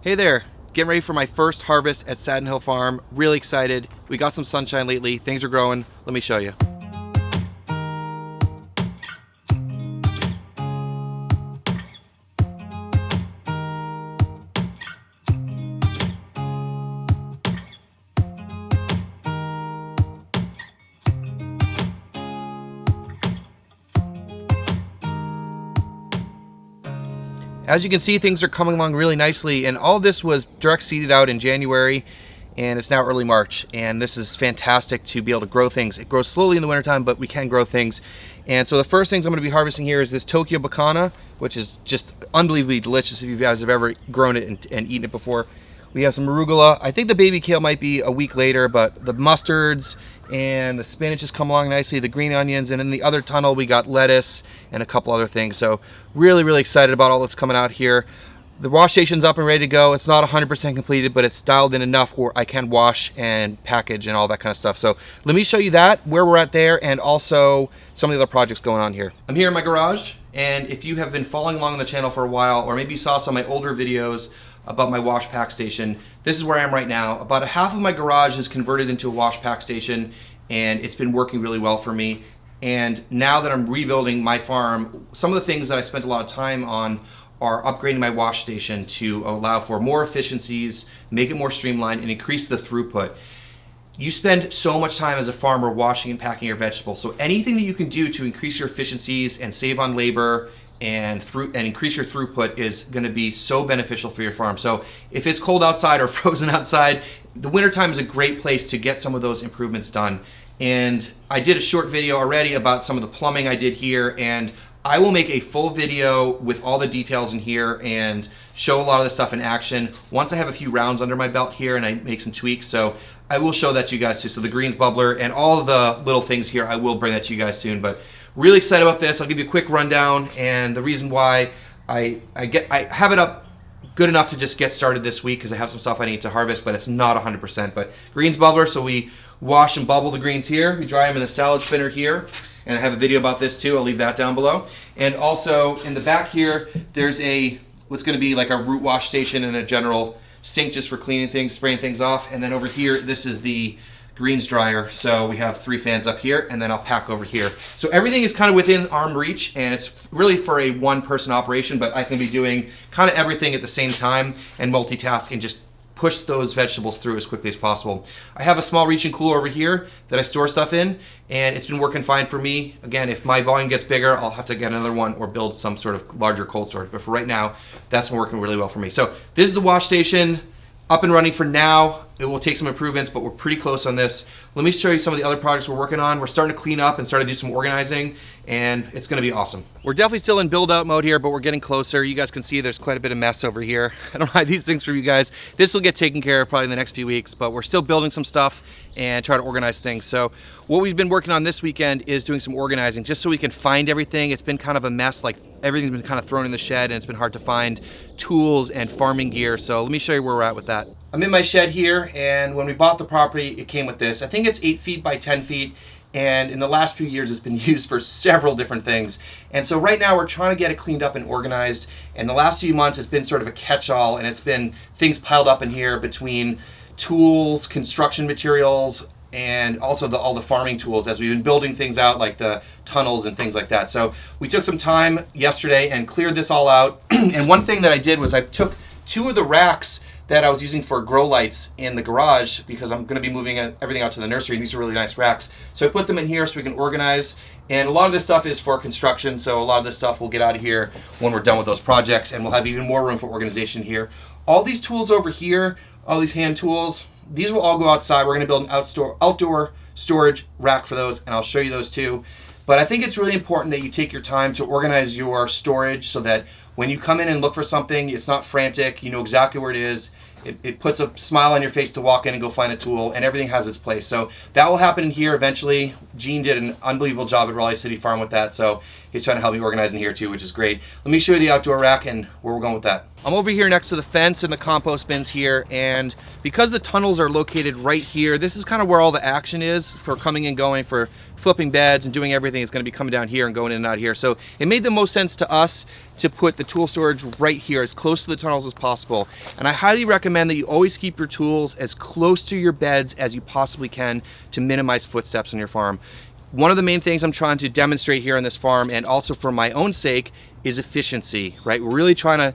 Hey there, getting ready for my first harvest at Satin Hill Farm. Really excited. We got some sunshine lately, things are growing. Let me show you. As you can see, things are coming along really nicely, and all this was direct seeded out in January, and it's now early March, and this is fantastic to be able to grow things. It grows slowly in the wintertime, but we can grow things. And so the first things I'm going to be harvesting here is this Tokyo Bacana, which is just unbelievably delicious if you guys have ever grown it and eaten it before. We have some arugula. I think the baby kale might be a week later, but the mustards and the spinach has come along nicely, the green onions, and in the other tunnel we got lettuce and a couple other things. So really excited about all that's coming out here. The wash station's up and ready to go. It's not 100% completed, but it's dialed in enough where I can wash and package and all that kind of stuff. So let me show you that, where we're at there, and also some of the other projects going on here. I'm here in my garage, and if you have been following along on the channel for a while, or maybe you saw some of my older videos about my wash pack station, this is where I am right now. About a half of my garage is converted into a wash pack station, and it's been working really well for me. And now that I'm rebuilding my farm, some of the things that I spent a lot of time on are upgrading my wash station to allow for more efficiencies, make it more streamlined, and increase the throughput. You spend so much time as a farmer washing and packing your vegetables, so anything that you can do to increase your efficiencies and save on labor and increase your throughput is going to be so beneficial for your farm. So if it's cold outside or frozen outside, the wintertime is a great place to get some of those improvements done. And I did a short video already about some of the plumbing I did here, and I will make a full video with all the details in here and show a lot of the stuff in action once I have a few rounds under my belt here and I make some tweaks. So I will show that to you guys too. So the greens bubbler and all of the little things here, I will bring that to you guys soon. But really excited about this. I'll give you a quick rundown, and the reason why I have it up good enough to just get started this week because I have some stuff I need to harvest, but it's not 100%. But greens bubbler, so we wash and bubble the greens here. We dry them in the salad spinner here, and I have a video about this too. I'll leave that down below. And also in the back here, there's what's going to be like a root wash station and a general sink just for cleaning things, spraying things off. And then over here, this is the greens dryer. So we have 3 fans up here, and then I'll pack over here. So everything is kind of within arm reach, and it's really for a one-person operation, but I can be doing kind of everything at the same time and multitask and just push those vegetables through as quickly as possible. I have a small reaching cooler over here that I store stuff in, and it's been working fine for me. Again, if my volume gets bigger, I'll have to get another one or build some sort of larger cold storage. But for right now, that's been working really well for me. So this is the wash station, up and running for now. It will take some improvements, but we're pretty close on this. Let me show you some of the other projects we're working on. We're starting to clean up and start to do some organizing, and it's gonna be awesome. We're definitely still in build out mode here, but we're getting closer. You guys can see there's quite a bit of mess over here. I don't hide these things from you guys. This will get taken care of probably in the next few weeks, but we're still building some stuff and try to organize things. So what we've been working on this weekend is doing some organizing just so we can find everything. It's been kind of a mess, like everything's been kind of thrown in the shed, and it's been hard to find tools and farming gear. So let me show you where we're at with that. I'm in my shed here, and when we bought the property, it came with this. I think it's 8 feet by 10 feet, and in the last few years, it's been used for several different things. And so right now, we're trying to get it cleaned up and organized. And the last few months, it's been sort of a catch-all, and it's been things piled up in here between tools, construction materials, and also all the farming tools as we've been building things out, like the tunnels and things like that. So we took some time yesterday and cleared this all out. And one thing that I did was I took 2 of the racks that I was using for grow lights in the garage, because I'm going to be moving everything out to the nursery. These are really nice racks. So I put them in here so we can organize. And a lot of this stuff is for construction, so a lot of this stuff will get out of here when we're done with those projects, and we'll have even more room for organization here. All these tools over here, all these hand tools, these will all go outside. We're going to build an outdoor storage rack for those, and I'll show you those too. But I think it's really important that you take your time to organize your storage so that when you come in and look for something, it's not frantic, you know exactly where it is, it puts a smile on your face to walk in and go find a tool, and everything has its place. So that will happen in here eventually. Gene did an unbelievable job at Raleigh City Farm with that, so he's trying to help me organize in here too, which is great. Let me show you the outdoor rack and where we're going with that. I'm over here next to the fence and the compost bins here, and because the tunnels are located right here, this is kind of where all the action is for coming and going, for flipping beds and doing everything. Is going to be coming down here and going in and out here. So it made the most sense to us to put the tool storage right here, as close to the tunnels as possible. And I highly recommend that you always keep your tools as close to your beds as you possibly can to minimize footsteps on your farm. One of the main things I'm trying to demonstrate here on this farm, and also for my own sake, is efficiency, right? We're really trying to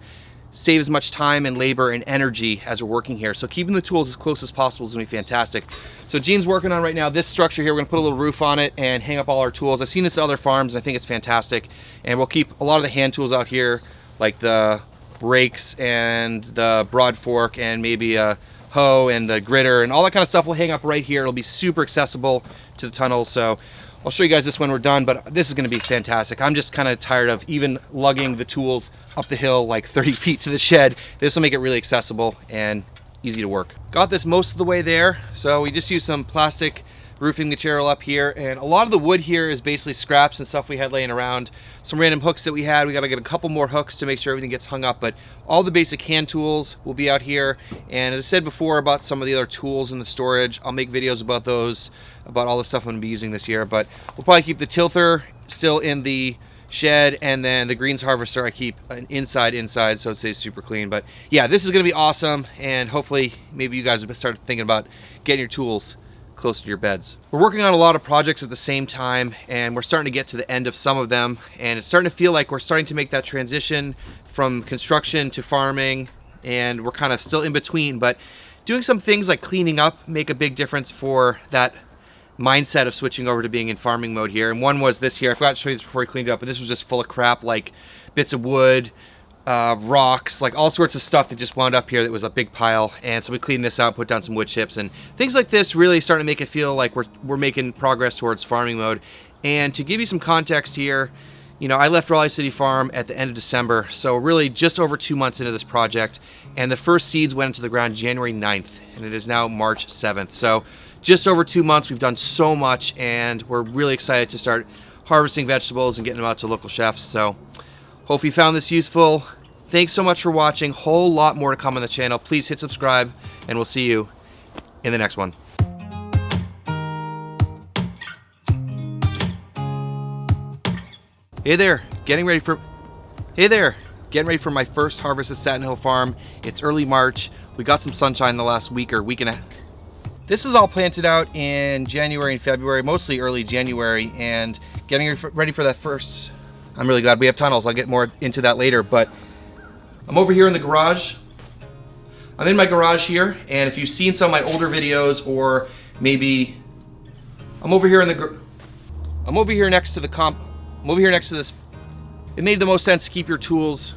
save as much time and labor and energy as we're working here. So keeping the tools as close as possible is gonna be fantastic. So Gene's working on right now this structure here. We're gonna put a little roof on it and hang up all our tools. I've seen this at other farms and I think it's fantastic. And we'll keep a lot of the hand tools out here, like the rakes and the Broadfork and maybe a hoe and the gritter and all that kind of stuff will hang up right here. It'll be super accessible to the tunnels. So I'll show you guys this when we're done, but this is gonna be fantastic. I'm just kind of tired of even lugging the tools up the hill like 30 feet to the shed. This will make it really accessible and easy to work. Got this most of the way there. So we just used some plastic roofing material up here, and a lot of the wood here is basically scraps and stuff we had laying around. Some random hooks that we had. We got to get a couple more hooks to make sure everything gets hung up, but all the basic hand tools will be out here. And as I said before about some of the other tools in the storage, I'll make videos about those, about all the stuff I'm gonna be using this year. But we'll probably keep the tilther still in the shed, and then the greens harvester I keep inside so it stays super clean. But yeah, this is gonna be awesome, and hopefully maybe you guys will start thinking about getting your tools close to your beds. We're working on a lot of projects at the same time, and we're starting to get to the end of some of them, and it's starting to feel like we're starting to make that transition from construction to farming, and we're kind of still in between. But doing some things like cleaning up make a big difference for that mindset of switching over to being in farming mode here. And one was this here. I forgot to show you this before we cleaned it up, but this was just full of crap, like bits of wood, rocks, like all sorts of stuff that just wound up here that was a big pile. And so we cleaned this out, put down some wood chips, and things like this really starting to make it feel like we're making progress towards farming mode. And to give you some context here, you know, I left Raleigh City Farm at the end of December, so really just over 2 months into this project, and the first seeds went into the ground January 9th, and it is now March 7th. So just over 2 months, we've done so much, and we're really excited to start harvesting vegetables and getting them out to local chefs. So hope you found this useful. Thanks so much for watching. Whole lot more to come on the channel. Please hit subscribe, and we'll see you in the next one. Hey there, getting ready for my first harvest at Satin Hill Farm. It's early March. We got some sunshine the last week or week and a half. This is all planted out in January and February, mostly early January, and getting ready for that first. I'm really glad we have tunnels. I'll get more into that later, but I'm over here in the garage. I'm in my garage here, and if you've seen some of my older videos, or maybe I'm over here next to this. It made the most sense to keep your tools.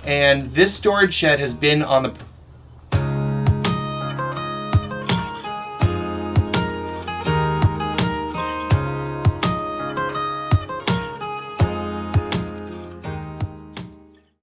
And this storage shed has been on the